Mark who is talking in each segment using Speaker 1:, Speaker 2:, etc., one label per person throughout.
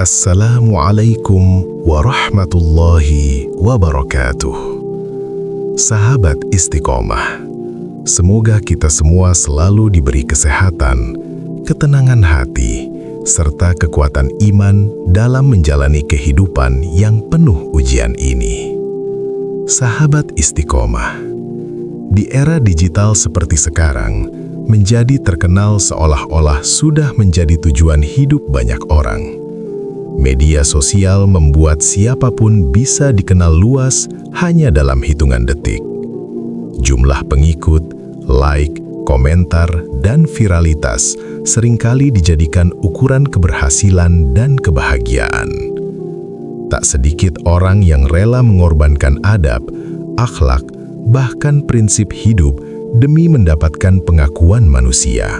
Speaker 1: Assalamualaikum warahmatullahi wabarakatuh. Sahabat Istiqomah, semoga kita semua selalu diberi kesehatan, ketenangan hati, serta kekuatan iman dalam menjalani kehidupan yang penuh ujian ini. Sahabat Istiqomah, di era digital seperti sekarang, menjadi terkenal seolah-olah sudah menjadi tujuan hidup banyak orang. Media sosial membuat siapapun bisa dikenal luas hanya dalam hitungan detik. Jumlah pengikut, like, komentar, dan viralitas seringkali dijadikan ukuran keberhasilan dan kebahagiaan. Tak sedikit orang yang rela mengorbankan adab, akhlak, bahkan prinsip hidup demi mendapatkan pengakuan manusia.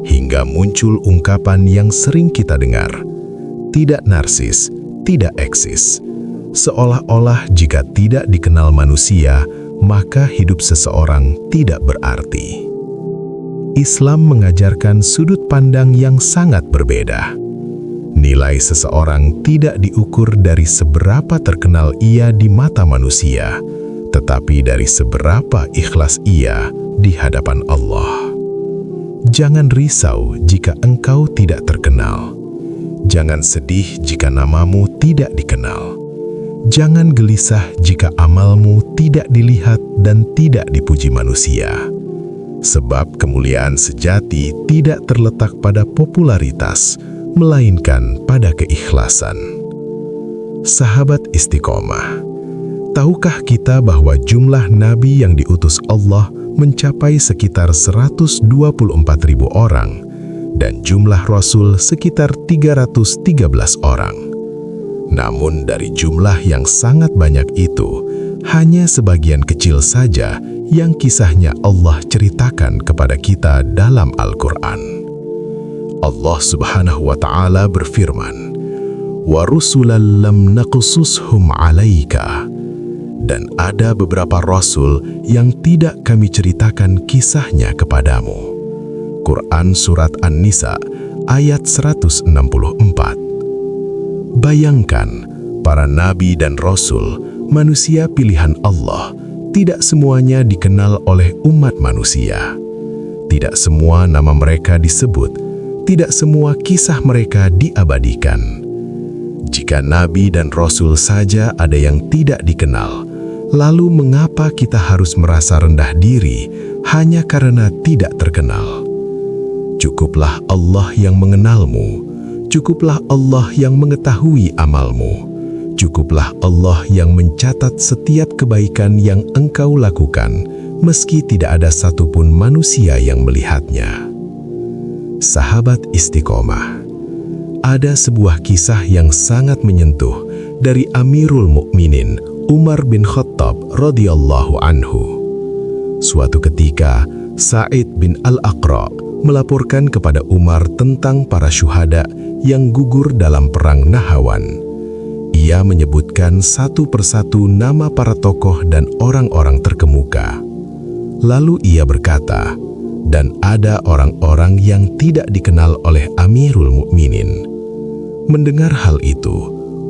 Speaker 1: Hingga muncul ungkapan yang sering kita dengar, tidak narsis, tidak eksis. Seolah-olah jika tidak dikenal manusia, maka hidup seseorang tidak berarti. Islam mengajarkan sudut pandang yang sangat berbeda. Nilai seseorang tidak diukur dari seberapa terkenal ia di mata manusia, tetapi dari seberapa ikhlas ia di hadapan Allah. Jangan risau jika engkau tidak terkenal. Jangan sedih jika namamu tidak dikenal. Jangan gelisah jika amalmu tidak dilihat dan tidak dipuji manusia. Sebab kemuliaan sejati tidak terletak pada popularitas, melainkan pada keikhlasan. Sahabat Istiqomah, tahukah kita bahwa jumlah nabi yang diutus Allah mencapai sekitar 124.000 orang? Dan jumlah Rasul sekitar 313 orang. Namun dari jumlah yang sangat banyak itu, hanya sebagian kecil saja yang kisahnya Allah ceritakan kepada kita dalam Al-Quran. Allah Subhanahu wa Ta'ala berfirman, "Wa rusulan lam naqsushum 'alaika." Dan ada beberapa Rasul yang tidak kami ceritakan kisahnya kepadamu. Quran Surat An-Nisa ayat 164. Bayangkan, para nabi dan rasul, manusia pilihan Allah, tidak semuanya dikenal oleh umat manusia. Tidak semua nama mereka disebut, tidak semua kisah mereka diabadikan. Jika nabi dan rasul saja ada yang tidak dikenal, lalu mengapa kita harus merasa rendah diri hanya karena tidak terkenal? Cukuplah Allah yang mengenalmu, cukuplah Allah yang mengetahui amalmu, cukuplah Allah yang mencatat setiap kebaikan yang engkau lakukan, meski tidak ada satupun manusia yang melihatnya. Sahabat Istiqomah, ada sebuah kisah yang sangat menyentuh dari Amirul Mukminin Umar bin Khattab radhiyallahu anhu. Suatu ketika, Sa'id bin Al-Aqra melaporkan kepada Umar tentang para syuhada yang gugur dalam perang Nahawan. Ia menyebutkan satu persatu nama para tokoh dan orang-orang terkemuka. Lalu ia berkata, dan ada orang-orang yang tidak dikenal oleh Amirul Mukminin. Mendengar hal itu,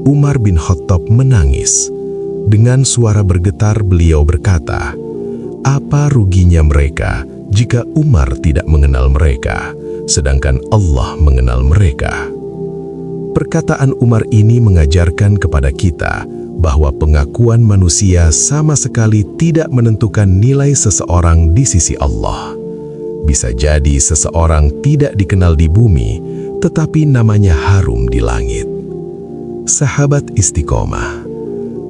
Speaker 1: Umar bin Khattab menangis. Dengan suara bergetar beliau berkata, "Apa ruginya mereka jika Umar tidak mengenal mereka, sedangkan Allah mengenal mereka?" Perkataan Umar ini mengajarkan kepada kita bahwa pengakuan manusia sama sekali tidak menentukan nilai seseorang di sisi Allah. Bisa jadi seseorang tidak dikenal di bumi, tetapi namanya harum di langit. Sahabat Istiqomah,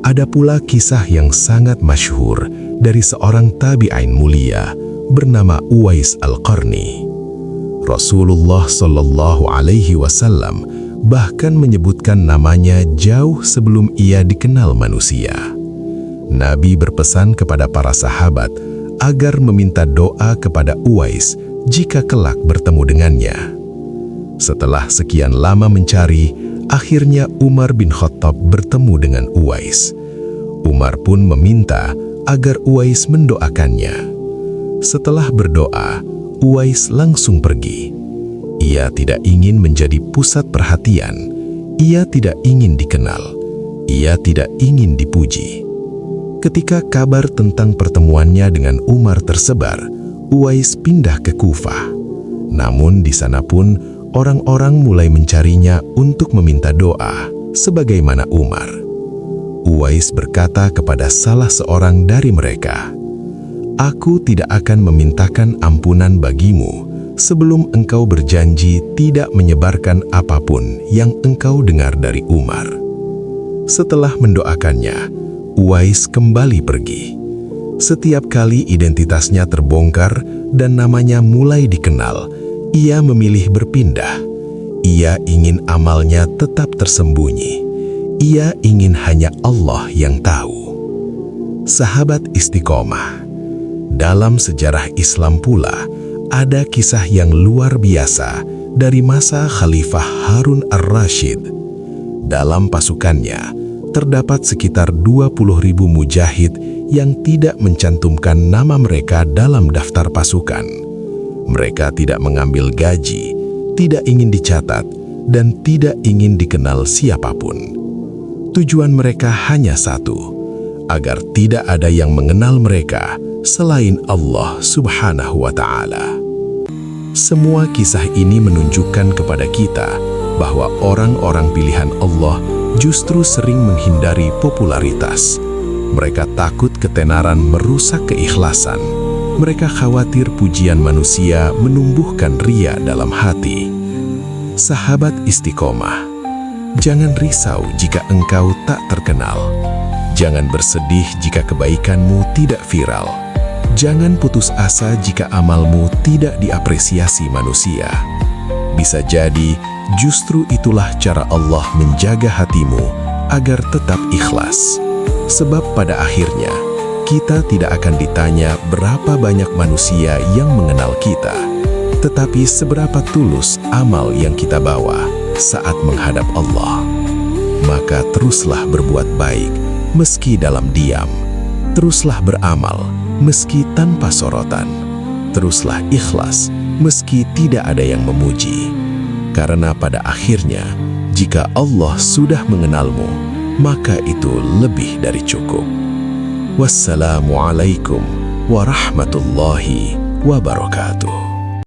Speaker 1: ada pula kisah yang sangat masyhur dari seorang tabi'in mulia bernama Uwais Al-Qarni. Rasulullah Shallallahu Alaihi Wasallam bahkan menyebutkan namanya jauh sebelum ia dikenal manusia. Nabi berpesan kepada para sahabat agar meminta doa kepada Uwais jika kelak bertemu dengannya. Setelah sekian lama mencari, akhirnya Umar bin Khattab bertemu dengan Uwais. Umar pun meminta agar Uwais mendoakannya. Setelah berdoa, Uwais langsung pergi. Ia tidak ingin menjadi pusat perhatian. Ia tidak ingin dikenal. Ia tidak ingin dipuji. Ketika kabar tentang pertemuannya dengan Umar tersebar, Uwais pindah ke Kufah. Namun di sana pun orang-orang mulai mencarinya untuk meminta doa, sebagaimana Umar. Uwais berkata kepada salah seorang dari mereka, "Aku tidak akan memintakan ampunan bagimu sebelum engkau berjanji tidak menyebarkan apapun yang engkau dengar dari Umar." Setelah mendoakannya, Uwais kembali pergi. Setiap kali identitasnya terbongkar dan namanya mulai dikenal, ia memilih berpindah. Ia ingin amalnya tetap tersembunyi. Ia ingin hanya Allah yang tahu. Sahabat istiqomah. Dalam sejarah Islam pula, ada kisah yang luar biasa dari masa Khalifah Harun ar-Rasyid. Dalam pasukannya, terdapat sekitar 20.000 mujahid yang tidak mencantumkan nama mereka dalam daftar pasukan. Mereka tidak mengambil gaji, tidak ingin dicatat, dan tidak ingin dikenal siapapun. Tujuan mereka hanya satu, agar tidak ada yang mengenal mereka selain Allah Subhanahu wa Ta'ala. Semua kisah ini menunjukkan kepada kita bahwa orang-orang pilihan Allah justru sering menghindari popularitas. Mereka takut ketenaran merusak keikhlasan. Mereka khawatir pujian manusia menumbuhkan ria dalam hati. Sahabat istiqomah, jangan risau jika engkau tak terkenal. Jangan bersedih jika kebaikanmu tidak viral. Jangan putus asa jika amalmu tidak diapresiasi manusia. Bisa jadi, justru itulah cara Allah menjaga hatimu agar tetap ikhlas. Sebab pada akhirnya, kita tidak akan ditanya berapa banyak manusia yang mengenal kita, tetapi seberapa tulus amal yang kita bawa saat menghadap Allah. Maka teruslah berbuat baik meski dalam diam. Teruslah beramal meski tanpa sorotan. Teruslah ikhlas meski tidak ada yang memuji. Karena pada akhirnya, jika Allah sudah mengenalmu, maka itu lebih dari cukup. Wassalamualaikum warahmatullahi wabarakatuh.